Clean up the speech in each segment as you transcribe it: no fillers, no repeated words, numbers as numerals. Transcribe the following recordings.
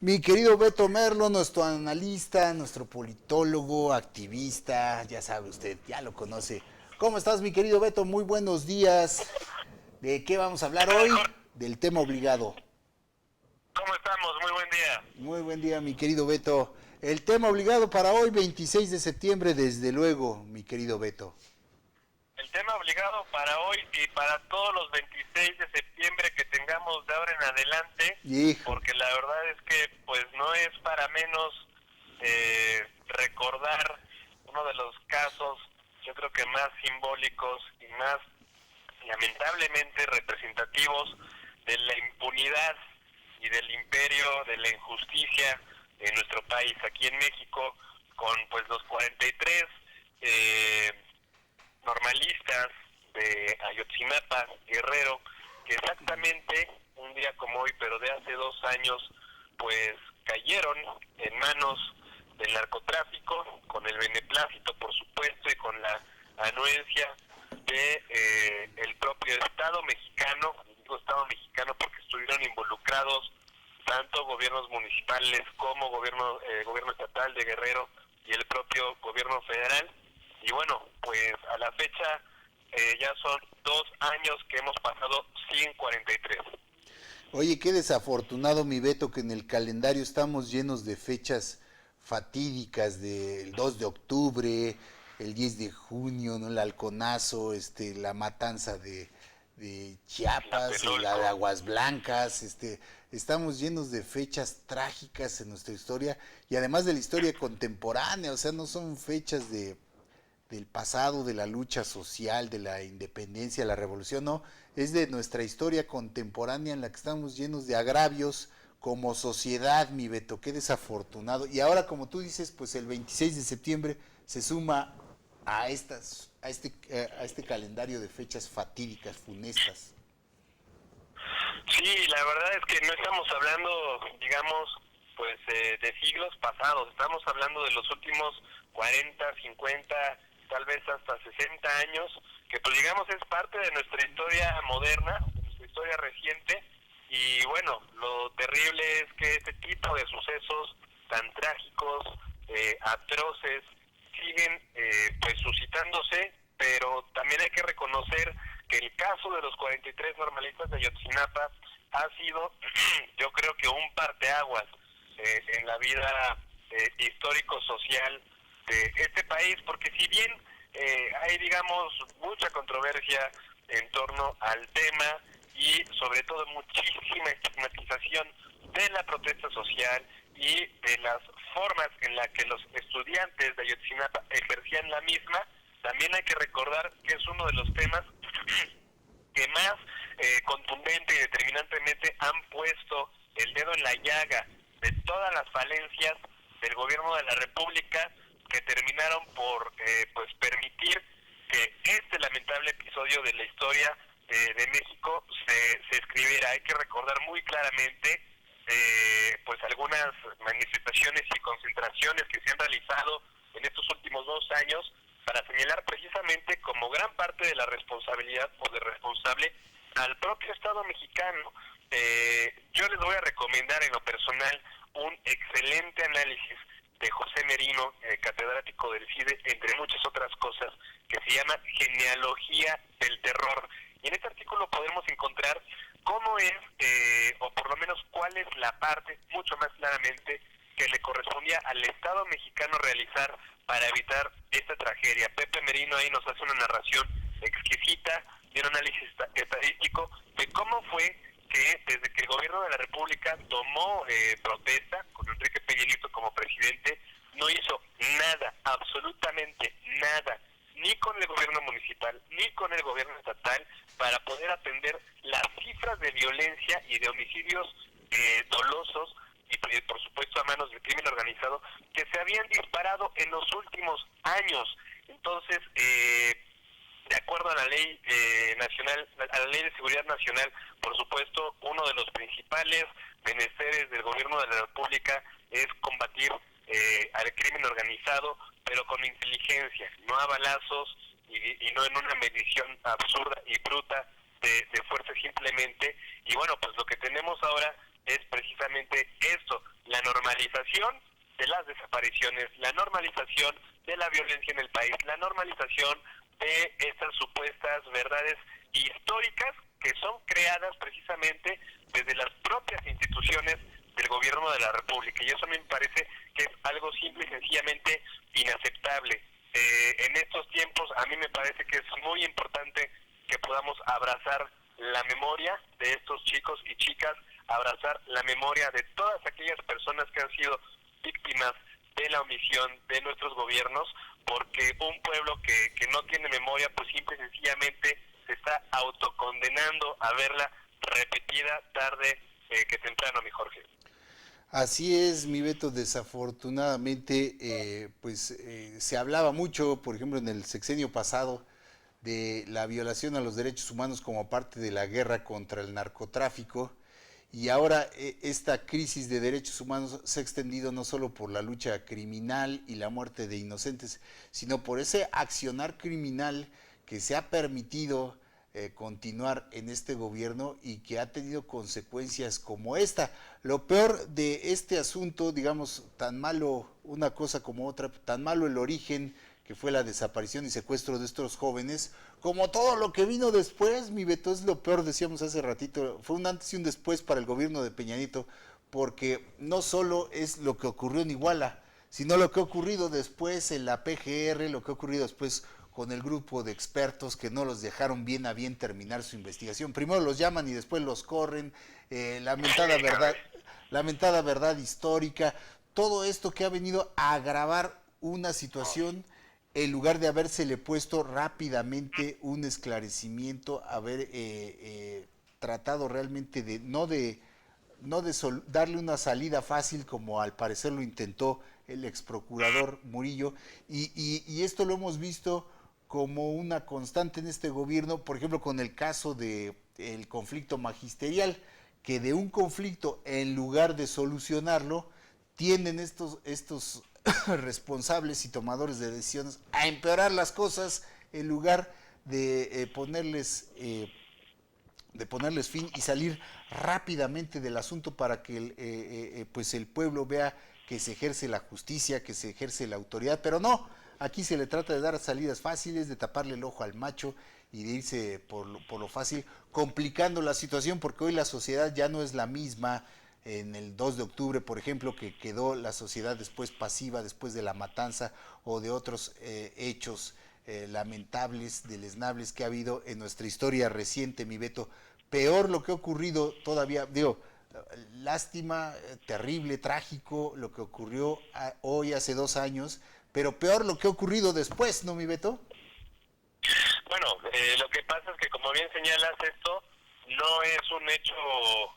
Mi querido Beto Merlo, nuestro analista, nuestro politólogo, activista, ya sabe usted, ya lo conoce. ¿Cómo estás, mi querido Beto? Muy buenos días. ¿De qué vamos a ¿Qué hablar tal, hoy? Jorge? Del tema obligado. ¿Cómo estamos? Muy buen día. Muy buen día, mi querido Beto. El tema obligado para hoy, 26 de septiembre, desde luego, mi querido Beto. El tema obligado para hoy y para todos los 26 de septiembre que tengamos de ahora en adelante, Hijo, porque la verdad es que pues no es para menos recordar uno de los casos, yo creo que más simbólicos y más lamentablemente representativos de la impunidad y del imperio de la injusticia en nuestro país, aquí en México, con pues los 43 eh, normalistas de Ayotzinapa, Guerrero, que exactamente un día como hoy, pero de hace 2 años, pues cayeron en manos del narcotráfico, con el beneplácito, por supuesto, y con la anuencia de el propio Estado mexicano, digo Estado mexicano porque estuvieron involucrados tanto gobiernos municipales como gobierno estatal de Guerrero y el propio gobierno federal. Y bueno, pues a la fecha ya son 2 años que hemos pasado sin 43. oye, qué desafortunado, mi Beto, que en el calendario estamos llenos de fechas fatídicas del 2 de octubre, el 10 de junio, ¿no? El halconazo, la matanza de Chiapas, la de Tlatelolco. Aguas Blancas, estamos llenos de fechas trágicas en nuestra historia y además de la historia contemporánea, o sea, no son fechas del pasado, de la lucha social, de la independencia, la revolución, no, es de nuestra historia contemporánea en la que estamos llenos de agravios como sociedad, mi Beto, qué desafortunado. Y ahora, como tú dices, pues el 26 de septiembre se suma a este calendario de fechas fatídicas, funestas. Sí, la verdad es que no estamos hablando, digamos, pues de siglos pasados, estamos hablando de los últimos 40, 50, tal vez hasta 60 años, que pues digamos es parte de nuestra historia moderna, de nuestra historia reciente, y bueno, lo terrible es que este tipo de sucesos tan trágicos, atroces, siguen pues suscitándose, pero también hay que reconocer que el caso de los 43 normalistas de Ayotzinapa ha sido, yo creo que un parteaguas en la vida histórico-social de este país, porque si bien hay, digamos, mucha controversia en torno al tema y sobre todo muchísima estigmatización de la protesta social y de las formas en las que los estudiantes de Ayotzinapa ejercían la misma, también hay que recordar que es uno de los temas que más contundente y determinantemente han puesto el dedo en la llaga de todas las falencias del gobierno de la República que terminaron por pues permitir que este lamentable episodio de la historia de México se escribiera. Hay que recordar muy claramente pues algunas manifestaciones y concentraciones que se han realizado en estos últimos 2 años para señalar precisamente como gran parte de la responsabilidad o de responsable al propio Estado mexicano. Yo les voy a recomendar en lo personal un excelente análisis de José Merino, catedrático del CIDE, entre muchas otras cosas, que se llama Genealogía del Terror. Y en este artículo podemos encontrar cómo es, o por lo menos cuál es la parte, mucho más claramente, que le correspondía al Estado mexicano realizar para evitar esta tragedia. Pepe Merino ahí nos hace una narración exquisita y un análisis estadístico de cómo fue que desde que el gobierno de la República tomó protesta con Enrique Peña Nieto como presidente, no hizo nada, absolutamente nada, ni con el gobierno municipal, ni con el gobierno estatal, para poder atender las cifras de violencia y de homicidios dolosos y por supuesto a manos del crimen organizado que se habían disparado en los últimos años. Entonces, de acuerdo a la ley nacional, a la ley de seguridad nacional, por supuesto, uno de los principales menesteres del gobierno de la República es combatir al crimen organizado, pero con inteligencia, no a balazos y no en una medición absurda y bruta de fuerza simplemente. Y bueno, pues lo que tenemos ahora es precisamente esto, la normalización de las desapariciones, la normalización de la violencia en el país, la normalización de estas supuestas verdades históricas que son creadas precisamente desde las propias instituciones del gobierno de la República, y eso me parece que es algo simple y sencillamente inaceptable. En estos tiempos a mí me parece que es muy importante que podamos abrazar la memoria de estos chicos y chicas, abrazar la memoria de todas aquellas personas que han sido víctimas de la omisión de nuestros gobiernos, porque un pueblo que no tiene memoria, pues simple y sencillamente se está autocondenando a verla repetida tarde que temprano, mi Jorge. Así es, mi Beto, desafortunadamente, se hablaba mucho, por ejemplo, en el sexenio pasado, de la violación a los derechos humanos como parte de la guerra contra el narcotráfico, y ahora esta crisis de derechos humanos se ha extendido no solo por la lucha criminal y la muerte de inocentes, sino por ese accionar criminal que se ha permitido continuar en este gobierno y que ha tenido consecuencias como esta. Lo peor de este asunto, digamos, tan malo una cosa como otra, tan malo el origen, que fue la desaparición y secuestro de estos jóvenes, como todo lo que vino después, mi Beto, es lo peor, decíamos hace ratito, fue un antes y un después para el gobierno de Peña Nieto, porque no solo es lo que ocurrió en Iguala, sino lo que ha ocurrido después en la PGR, lo que ha ocurrido después con el grupo de expertos que no los dejaron bien a bien terminar su investigación. Primero los llaman y después los corren, lamentada verdad histórica, todo esto que ha venido a agravar una situación en lugar de habérsele puesto rápidamente un esclarecimiento, haber tratado realmente de darle una salida fácil como al parecer lo intentó el ex procurador Murillo, y esto lo hemos visto como una constante en este gobierno, por ejemplo con el caso de el conflicto magisterial, que de un conflicto en lugar de solucionarlo tienden estos responsables y tomadores de decisiones a empeorar las cosas en lugar de ponerles fin y salir rápidamente del asunto para que el pueblo vea que se ejerce la justicia, que se ejerce la autoridad, pero no, aquí se le trata de dar salidas fáciles, de taparle el ojo al macho y de irse por lo fácil, complicando la situación, porque hoy la sociedad ya no es la misma. En el 2 de octubre, por ejemplo, que quedó la sociedad después pasiva, después de la matanza o de otros hechos lamentables, deleznables que ha habido en nuestra historia reciente, mi Beto. Peor lo que ha ocurrido todavía, digo, lástima, terrible, trágico lo que ocurrió hoy hace 2 años, pero peor lo que ha ocurrido después, ¿no, mi Beto? Bueno, lo que pasa es que como bien señalas, esto no es un hecho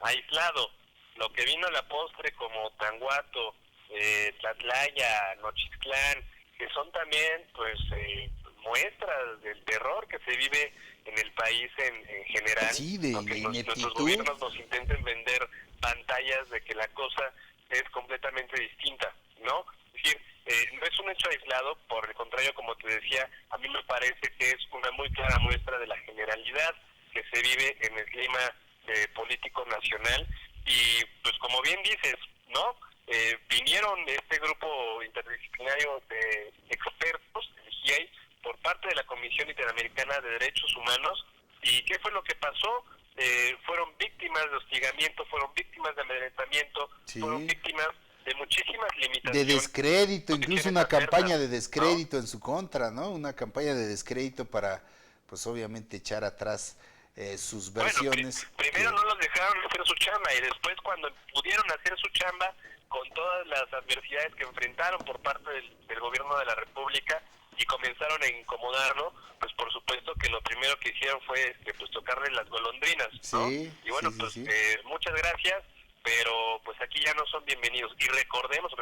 aislado. Lo que vino a la postre como Tanguato, Tlatlaya, Nochixtlán, que son también pues muestras del terror que se vive en el país en general, Sí, de aunque nuestros ineptitud. gobiernos nos intenten vender pantallas de que la cosa es completamente distinta, ¿no? Es decir, no es un hecho aislado, por el contrario, como te decía, a mí me parece que es una muy clara muestra de la generalidad que se vive en el clima político nacional, y pues como bien dices, ¿no? Vinieron este grupo interdisciplinario de expertos, el GIEI, por parte de la Comisión Interamericana de Derechos Humanos, y ¿qué fue lo que pasó? Fueron víctimas de hostigamiento, fueron víctimas de amedrentamiento, fueron Sí. víctimas de muchísimas De limitaciones. descrédito, Lo que incluso quieren una campaña hacerlas, de ¿no? descrédito en su contra, ¿no? Una campaña de descrédito para, pues obviamente, echar atrás sus Bueno, versiones primero que... no los dejaron hacer su chamba, y después cuando pudieron hacer su chamba con todas las adversidades que enfrentaron por parte del gobierno de la República y comenzaron a incomodarlo, pues por supuesto que lo primero que hicieron fue pues tocarle las golondrinas, ¿no? Sí, Y sí, bueno, sí, pues sí. muchas gracias, pero pues aquí ya no son bienvenidos. Y recordemos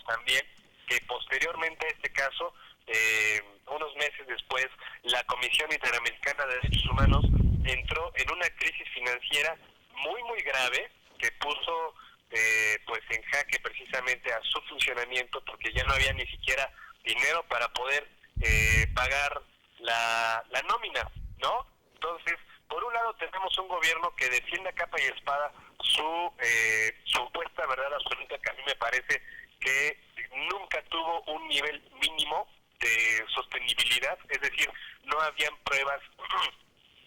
también que posteriormente a este caso, unos meses después, la Comisión Interamericana de Derechos Humanos entró en una crisis financiera muy grave que puso pues en jaque precisamente a su funcionamiento, porque ya no había ni siquiera dinero para poder pagar la nómina, ¿no? Entonces, por un lado tenemos un gobierno que defiende a capa y espada su supuesta una verdad absoluta que a mí me parece que nunca tuvo un nivel mínimo de sostenibilidad, es decir, no habían pruebas,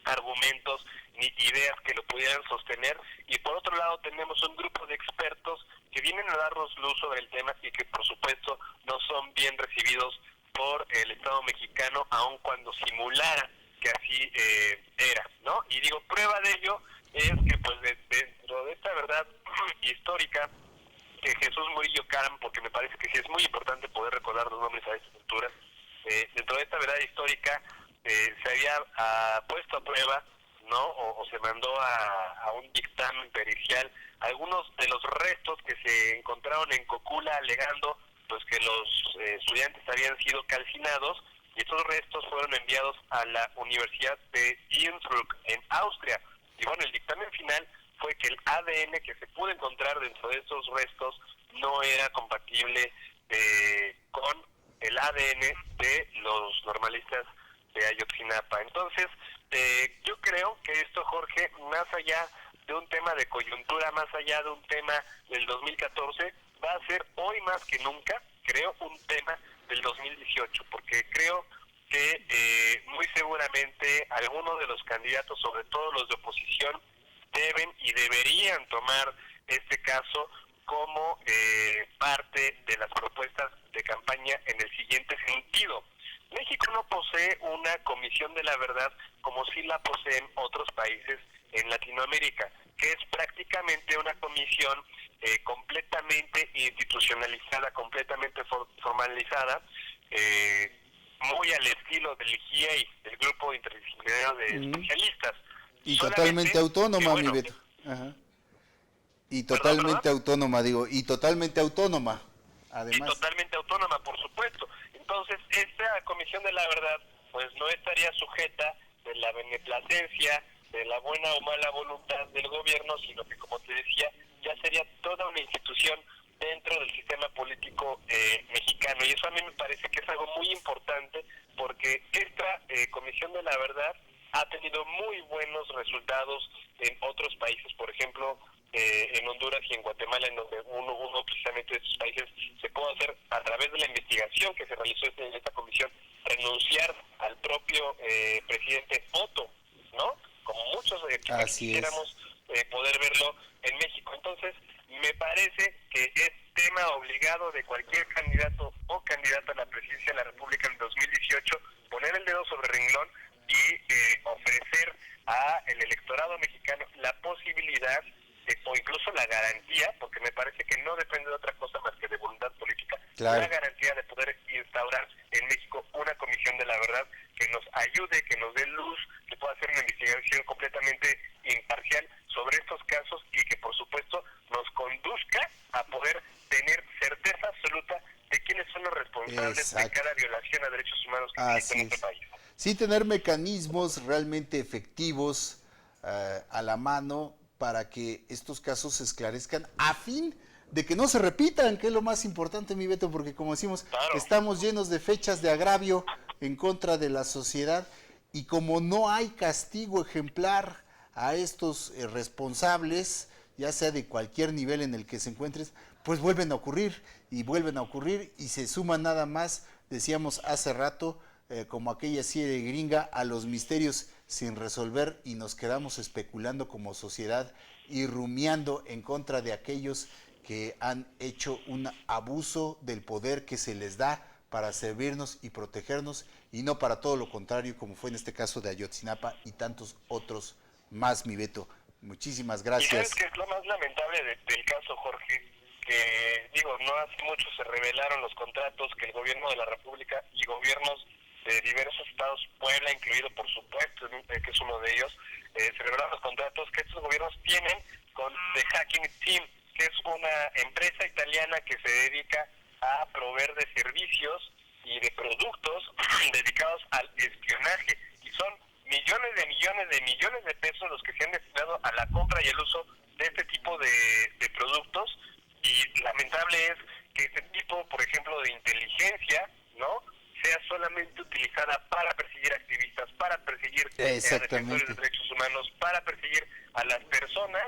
argumentos ni ideas que lo pudieran sostener, y por otro lado tenemos un grupo de expertos que vienen a darnos luz sobre el tema y que por supuesto no son bien recibidos por el Estado mexicano, aun cuando simulara que así era, ¿no? Y digo, prueba de ello es que pues dentro de esta verdad histórica, que Jesús Murillo Caram, porque me parece que sí es muy importante poder recordar los nombres a estas alturas, dentro de esta verdad histórica se había puesto a prueba, ¿no? O se mandó a un dictamen pericial algunos de los restos que se encontraron en Cocula, alegando pues que los estudiantes habían sido calcinados, y estos restos fueron enviados a la Universidad de Innsbruck en Austria. Y bueno, el dictamen final fue que el ADN que se pudo encontrar dentro de estos restos no era compatible con el ADN de los normalistas de Ayotzinapa. Entonces, yo creo que esto, Jorge, más allá de un tema de coyuntura, más allá de un tema del 2014, va a ser hoy más que nunca, creo, un tema del 2018, porque creo que muy seguramente algunos de los candidatos, sobre todo los de oposición, deben y deberían tomar este caso como parte de las propuestas de campaña en el siguiente sentido. México no posee una comisión de la verdad como sí la poseen otros países en Latinoamérica, que es prácticamente una comisión completamente institucionalizada, completamente formalizada, muy al estilo del GIEI, del Grupo Interdisciplinario de Especialistas. Y totalmente autónoma, mi Beto. Ajá. Y totalmente autónoma, digo, y totalmente autónoma, además. Y totalmente autónoma, por supuesto. Entonces, esta Comisión de la Verdad, pues no estaría sujeta de la beneplacencia, de la buena o mala voluntad del gobierno, sino que, como te decía, ya sería toda una institución dentro del sistema político mexicano. Y eso a mí me parece que es algo muy importante, porque esta Comisión de la Verdad ha tenido muy buenos resultados en otros países, por ejemplo, en Honduras y en Guatemala, en donde uno precisamente de estos países se puede hacer a través de la investigación que se realizó en esta comisión, renunciar al propio presidente Otto, ¿no? Como muchos quisiéramos poder verlo en México. Entonces, me parece que es tema obligado de cualquier candidato o candidata a la presidencia de la República en 2018 poner el dedo sobre el renglón y ofrecer a el electorado mexicano la posibilidad o incluso la garantía, porque me parece que no depende de otra cosa más que de voluntad política, la garantía de poder instaurar en México una comisión de la verdad que nos ayude, que nos dé luz, que pueda hacer una investigación completamente imparcial sobre estos casos y que por supuesto nos conduzca a poder tener certeza absoluta de quiénes son los responsables de cada violación a derechos humanos que existe en nuestro país. Sí, tener mecanismos realmente efectivos a la mano para que estos casos se esclarezcan a fin de que no se repitan, que es lo más importante, mi Beto, porque como decimos, estamos llenos de fechas de agravio en contra de la sociedad, y como no hay castigo ejemplar a estos responsables, ya sea de cualquier nivel en el que se encuentres, pues vuelven a ocurrir y se suman nada más, decíamos hace rato, como aquella serie gringa, a los misterios sin resolver, y nos quedamos especulando como sociedad y rumiando en contra de aquellos que han hecho un abuso del poder que se les da para servirnos y protegernos, y no para todo lo contrario, como fue en este caso de Ayotzinapa y tantos otros más, mi Beto. Muchísimas gracias. ¿Y sabes qué es lo más lamentable del caso, Jorge? Que, digo, no hace mucho se revelaron los contratos que el gobierno de la República y gobiernos de diversos estados, Puebla incluido por supuesto, que es uno de ellos, se revelaron los contratos que estos gobiernos tienen con The Hacking Team, que es una empresa italiana que se dedica a proveer de servicios y de productos dedicados al espionaje, y son millones de pesos los que se han destinado a la compra y el uso de este tipo de productos, y lamentable es que este tipo, por ejemplo, de inteligencia, ¿no?, sea solamente utilizada para perseguir activistas, para perseguir a defensores de derechos humanos, para perseguir a las personas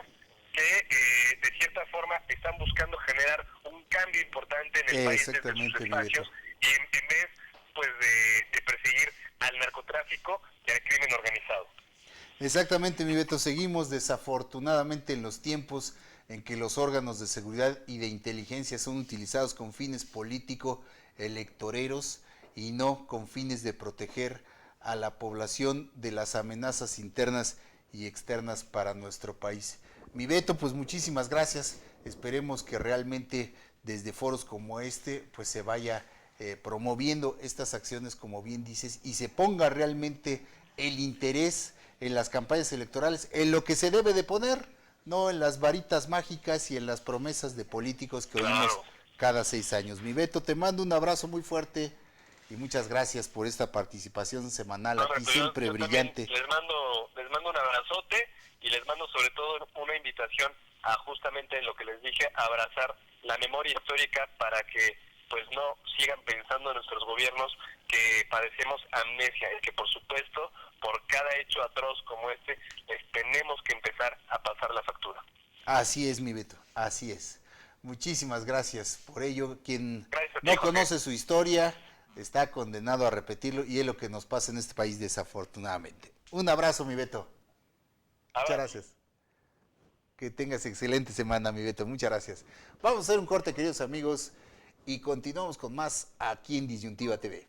que de cierta forma están buscando generar un cambio importante en el país desde sus espacios, y en vez pues de perseguir al narcotráfico y al crimen organizado. Exactamente, mi Beto, seguimos desafortunadamente en los tiempos en que los órganos de seguridad y de inteligencia son utilizados con fines político-electoreros y no con fines de proteger a la población de las amenazas internas y externas para nuestro país. Mi Beto, pues muchísimas gracias. Esperemos que realmente desde foros como este pues se vaya promoviendo estas acciones, como bien dices, y se ponga realmente el interés en las campañas electorales, en lo que se debe de poner, no en las varitas mágicas y en las promesas de políticos que oímos cada 6 años. Mi Beto, te mando un abrazo muy fuerte y muchas gracias por esta participación semanal aquí, siempre brillante. Les mando un abrazote y les mando sobre todo una invitación a justamente lo que les dije, a abrazar la memoria histórica para que pues no sigan pensando nuestros gobiernos que padecemos amnesia y que por supuesto por cada hecho atroz como este les tenemos que empezar a pasar la factura. Así es, mi Beto, así es. Muchísimas gracias por ello. Quien no conoce su historia está condenado a repetirlo y es lo que nos pasa en este país desafortunadamente. Un abrazo, mi Beto. Muchas gracias. Que tengas excelente semana, mi Beto. Muchas gracias. Vamos a hacer un corte, queridos amigos, y continuamos con más aquí en Disyuntiva TV.